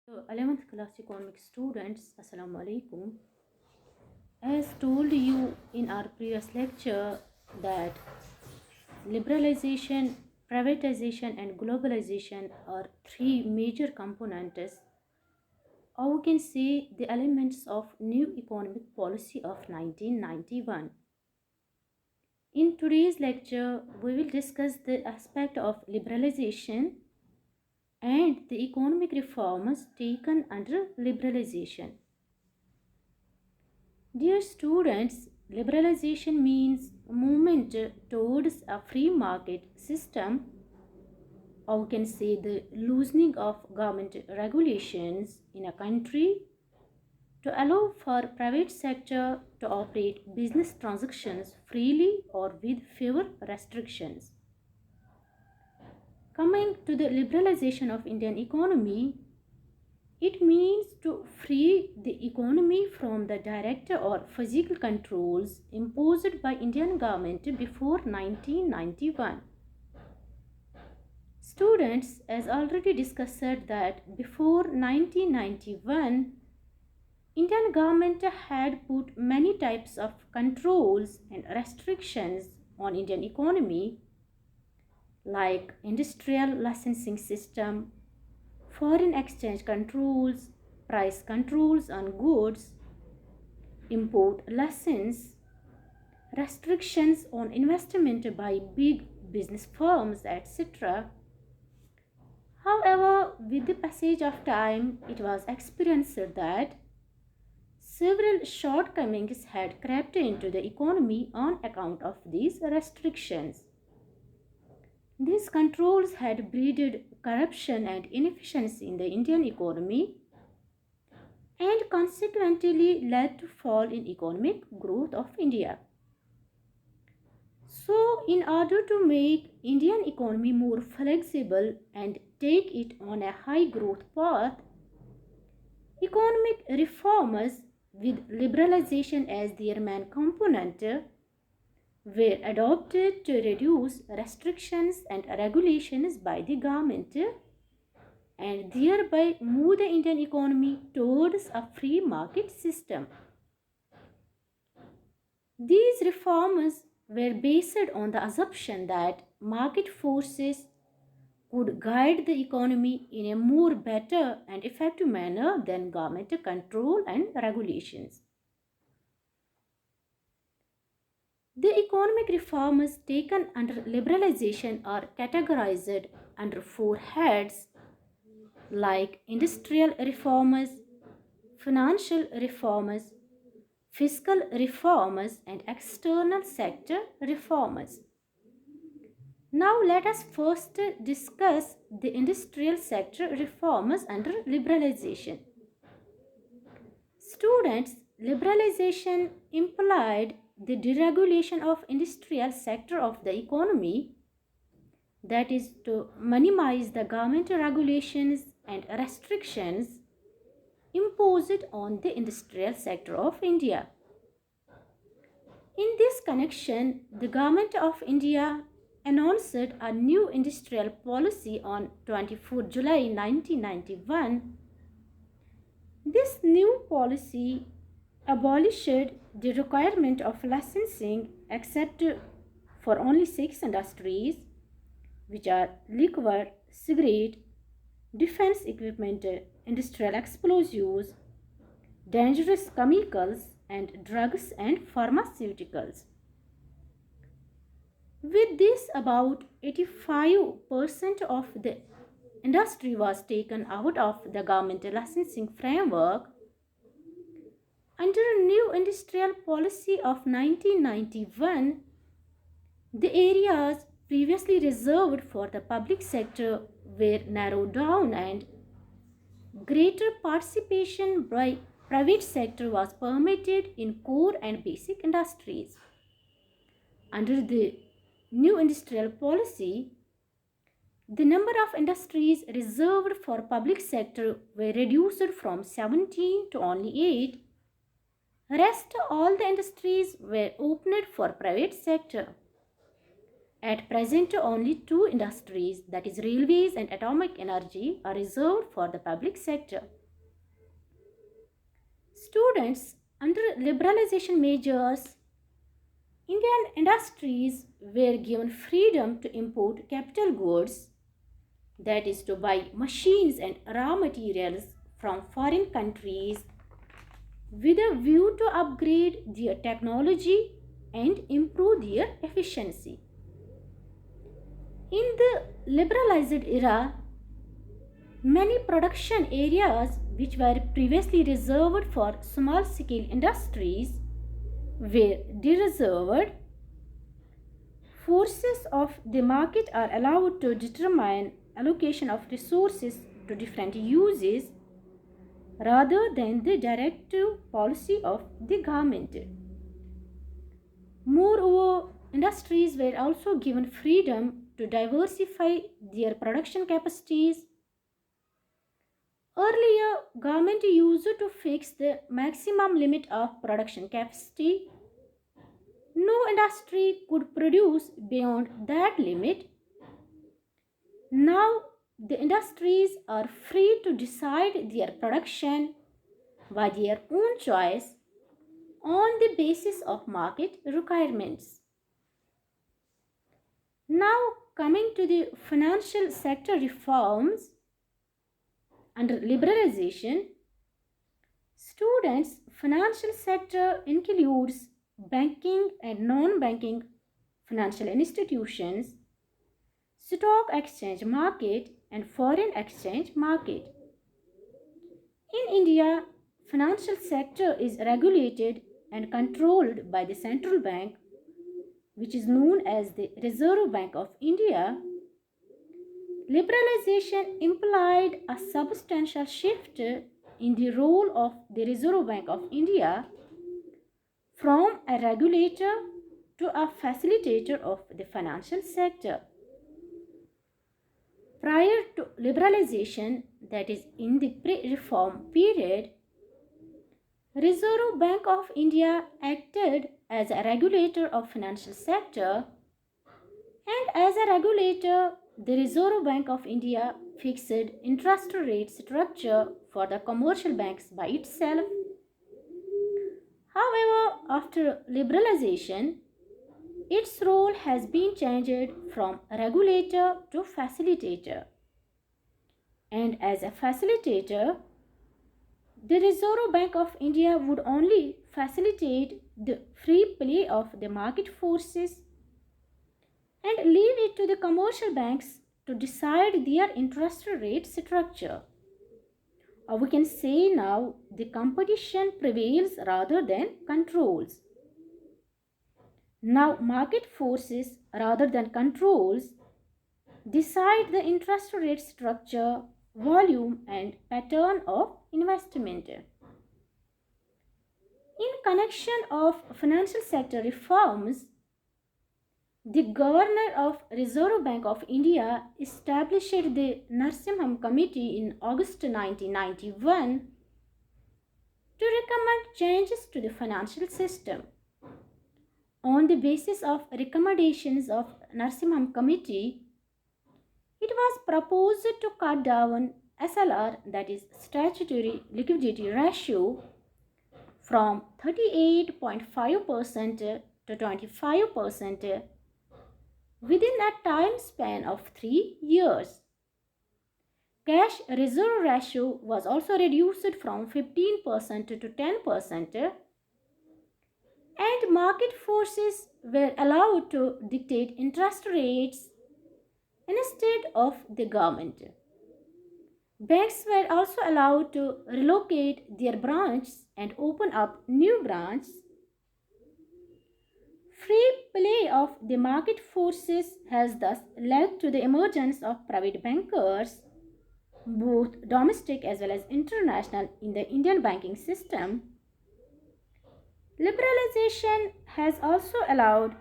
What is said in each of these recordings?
So, 11th class economics students, Assalamu alaikum. As told you in our previous lecture that liberalization, privatization and globalization are three major components, or we can say the elements of new economic policy of 1991. In today's lecture, we will discuss the aspect of liberalization and the economic reforms taken under liberalization. Dear students, liberalization means a movement towards a free market system, or we can say the loosening of government regulations in a country to allow for private sector to operate business transactions freely or with fewer restrictions. Coming to the liberalization of Indian economy, it means to free the economy from the direct or physical controls imposed by Indian government before 1991. Students, as already discussed, that before 1991, Indian government had put many types of controls and restrictions on Indian economy like industrial licensing system, foreign exchange controls, price controls on goods, import license, restrictions on investment by big business firms, etc. However, with the passage of time, it was experienced that several shortcomings had crept into the economy on account of these restrictions. These controls had breeded corruption and inefficiency in the Indian economy and consequently led to fall in economic growth of India. So, in order to make Indian economy more flexible and take it on a high growth path, economic reformers with liberalization as their main component were adopted to reduce restrictions and regulations by the government and thereby move the Indian economy towards a free market system. These reforms were based on the assumption that market forces could guide the economy in a more better and effective manner than government control and regulations. The economic reforms taken under liberalization are categorized under four heads like industrial reforms, financial reforms, fiscal reforms, and external sector reforms. Now let us first discuss the industrial sector reforms under liberalization. Students, liberalization implied the deregulation of industrial sector of the economy, that is to minimize the government regulations and restrictions imposed on the industrial sector of India. In this connection, the government of India announced a new industrial policy on 24 July 1991. This new policy abolished the requirement of licensing except for only 6 industries, which are liquor, cigarette, defense equipment, industrial explosives, dangerous chemicals, and drugs and pharmaceuticals. With this, about 85% of the industry was taken out of the government licensing framework. Under a new industrial policy of 1991, the areas previously reserved for the public sector were narrowed down and greater participation by private sector was permitted in core and basic industries. Under the new industrial policy, the number of industries reserved for public sector were reduced from 17 to only 8. Rest all the industries were opened for private sector. At present, only two industries, that is railways and atomic energy, are reserved for the public sector. Students, under liberalization measures, Indian industries were given freedom to import capital goods, that is to buy machines and raw materials from foreign countries with a view to upgrade their technology and improve their efficiency. In the liberalized era, many production areas which were previously reserved for small scale industries were de-reserved. Forces of the market are allowed to determine allocation of resources to different uses rather than the directive policy of the government. Moreover, industries were also given freedom to diversify their production capacities. Earlier, government used to fix the maximum limit of production capacity. No industry could produce beyond that limit. Now, the industries are free to decide their production by their own choice on the basis of market requirements. Now, coming to the financial sector reforms under liberalization, students' financial sector includes banking and non-banking financial institutions, stock exchange market and foreign exchange market. In India, financial sector is regulated and controlled by the central bank, which is known as the Reserve Bank of India. Liberalization implied a substantial shift in the role of the Reserve Bank of India from a regulator to a facilitator of the financial sector. Prior to liberalization, that is in the pre-reform period, Reserve Bank of India acted as a regulator of financial sector, and as a regulator, the Reserve Bank of India fixed interest rate structure for the commercial banks by itself. However, after liberalization, its role has been changed from regulator to facilitator. And as a facilitator, the Reserve Bank of India would only facilitate the free play of the market forces and leave it to the commercial banks to decide their interest rate structure. Or we can say now the competition prevails rather than controls. Now market forces rather than controls decide the interest rate structure, volume and pattern of investment. In connection of financial sector reforms, the Governor of Reserve Bank of India established the Narsimham Committee in August 1991 to recommend changes to the financial system. On the basis of recommendations of Narsimham Committee, it was proposed to cut down SLR, that is statutory liquidity ratio, from 38.5% to 25% within a time span of 3 years. Cash reserve ratio was also reduced from 15% to 10%, and market forces were allowed to dictate interest rates instead of the government. Banks were also allowed to relocate their branches and open up new branches. Free play of the market forces has thus led to the emergence of private bankers, both domestic as well as international, in the Indian banking system. Liberalization has also allowed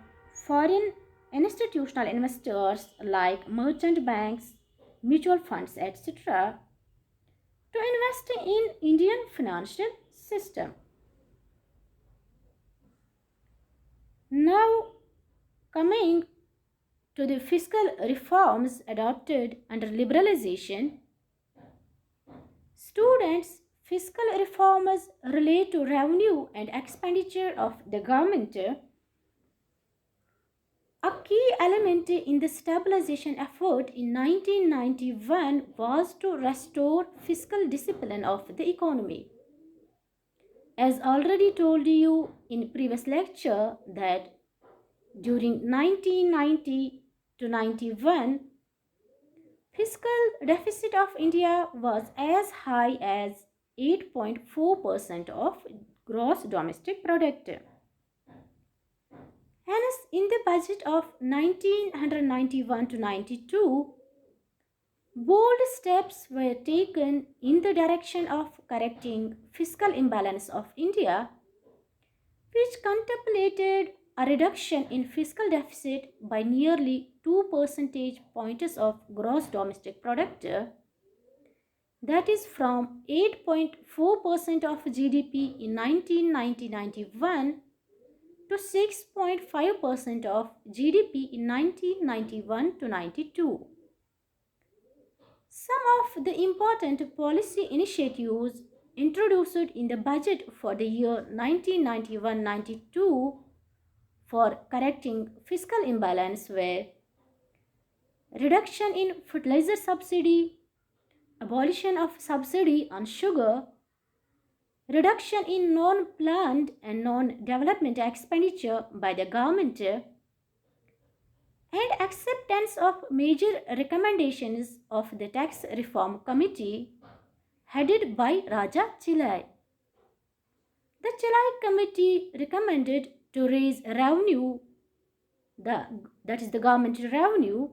foreign institutional investors like merchant banks, mutual funds, etc., to invest in Indian financial system. Now, coming to the fiscal reforms adopted under liberalization. Students, fiscal reforms relate to revenue and expenditure of the government. A key element in the stabilization effort in 1991 was to restore fiscal discipline of the economy. As already told you in previous lecture that during 1990 to 91, fiscal deficit of India was as high as 8.4% of gross domestic product. Hence, in the budget of 1991 to 92, bold steps were taken in the direction of correcting fiscal imbalance of India, which contemplated a reduction in fiscal deficit by nearly 2 percentage points of gross domestic product, that is from 8.4% of GDP in 1990-91 to 6.5% of GDP in 1991 to 92. Some of the important policy initiatives introduced in the budget for the year 1991-92 for correcting fiscal imbalance were reduction in fertilizer subsidy, abolition of subsidy on sugar, reduction in non-planned and non-development expenditure by the government, and acceptance of major recommendations of the Tax Reform Committee headed by Raja Chilai. The Chilai Committee recommended to raise revenue, that is the government revenue,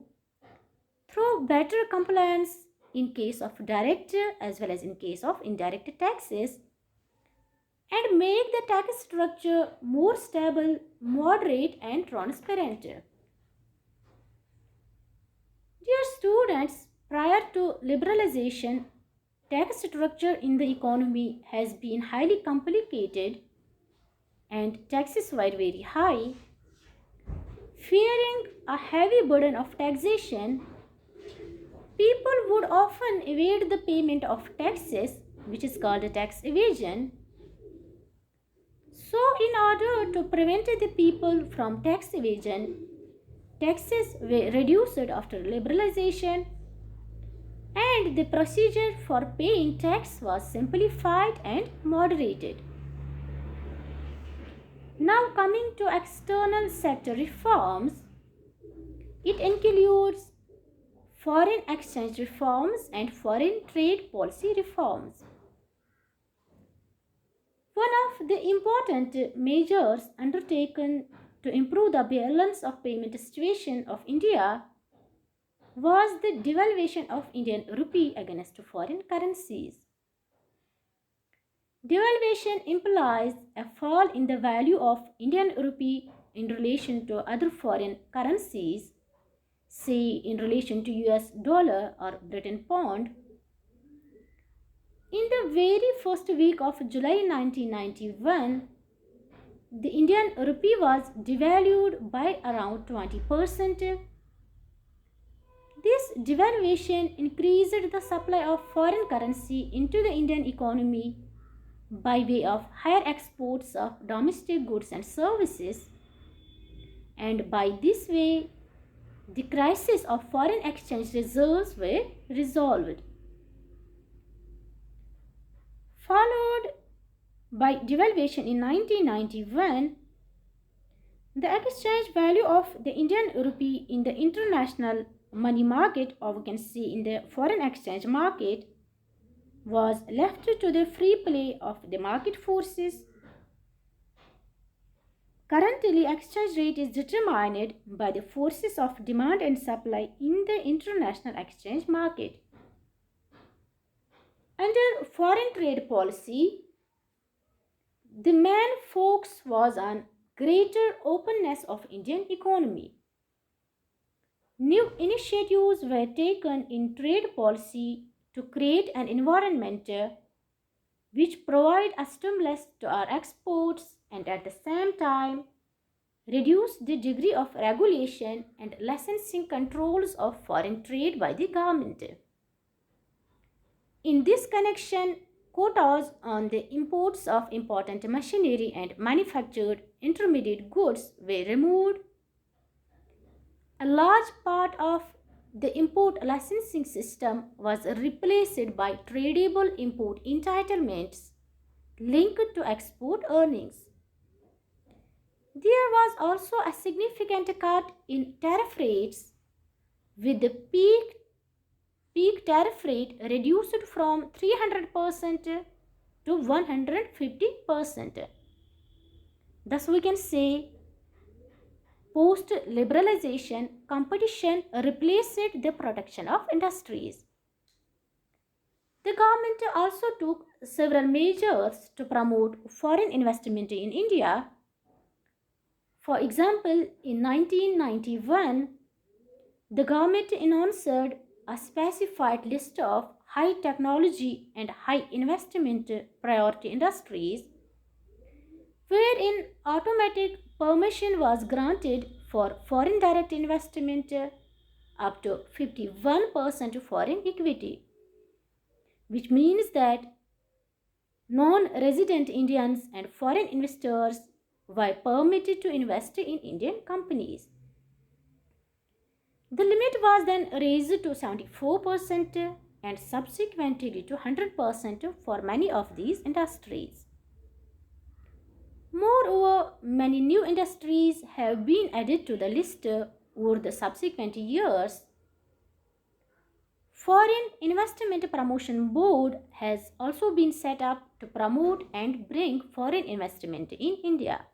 through better compliance in case of direct as well as in case of indirect taxes, and make the tax structure more stable, moderate and transparent. Dear students, prior to liberalization, tax structure in the economy has been highly complicated and taxes were very high. Fearing a heavy burden of taxation, people would often evade the payment of taxes, which is called a tax evasion. So, in order to prevent the people from tax evasion, taxes were reduced after liberalization and the procedure for paying tax was simplified and moderated. Now coming to external sector reforms, it includes foreign exchange reforms and foreign trade policy reforms. One of the important measures undertaken to improve the balance of payment situation of India was the devaluation of Indian rupee against foreign currencies. Devaluation implies a fall in the value of Indian rupee in relation to other foreign currencies, say in relation to US dollar or Britain pound. In the very first week of July 1991, the Indian rupee was devalued by around 20%. This devaluation increased the supply of foreign currency into the Indian economy by way of higher exports of domestic goods and services, and by this way the crisis of foreign exchange reserves were resolved. Followed by devaluation in 1991, the exchange value of the Indian rupee in the international money market, or we can say in the foreign exchange market, was left to the free play of the market forces. Currently, exchange rate is determined by the forces of demand and supply in the international exchange market. Under foreign trade policy, the main focus was on greater openness of Indian economy. New initiatives were taken in trade policy to create an environment which provide a stimulus to our exports and at the same time reduced the degree of regulation and licensing controls of foreign trade by the government. In this connection, quotas on the imports of important machinery and manufactured intermediate goods were removed. A large part of the import licensing system was replaced by tradable import entitlements linked to export earnings. There was also a significant cut in tariff rates, with the peak tariff rate reduced from 300% to 150%. Thus, we can say post-liberalization, competition replaced the protection of industries. The government also took several measures to promote foreign investment in India. For example, in 1991, the government announced a specified list of high technology and high investment priority industries, wherein automatic permission was granted for foreign direct investment up to 51% foreign equity, which means that non-resident Indians and foreign investors were permitted to invest in Indian companies. The limit was then raised to 74% and subsequently to 100% for many of these industries. Moreover, many new industries have been added to the list over the subsequent years. Foreign Investment Promotion Board has also been set up to promote and bring foreign investment in India.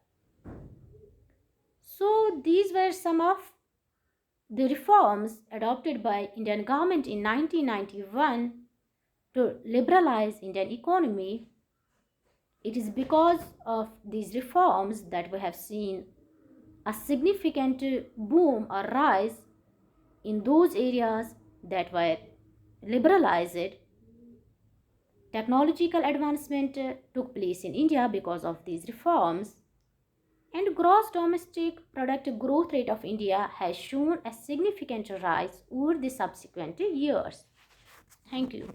So these were some of the reforms adopted by Indian government in 1991 to liberalize Indian economy. It is because of these reforms that we have seen a significant boom or rise in those areas that were liberalized. Technological advancement took place in India because of these reforms, and gross domestic product growth rate of India has shown a significant rise over the subsequent years. Thank you.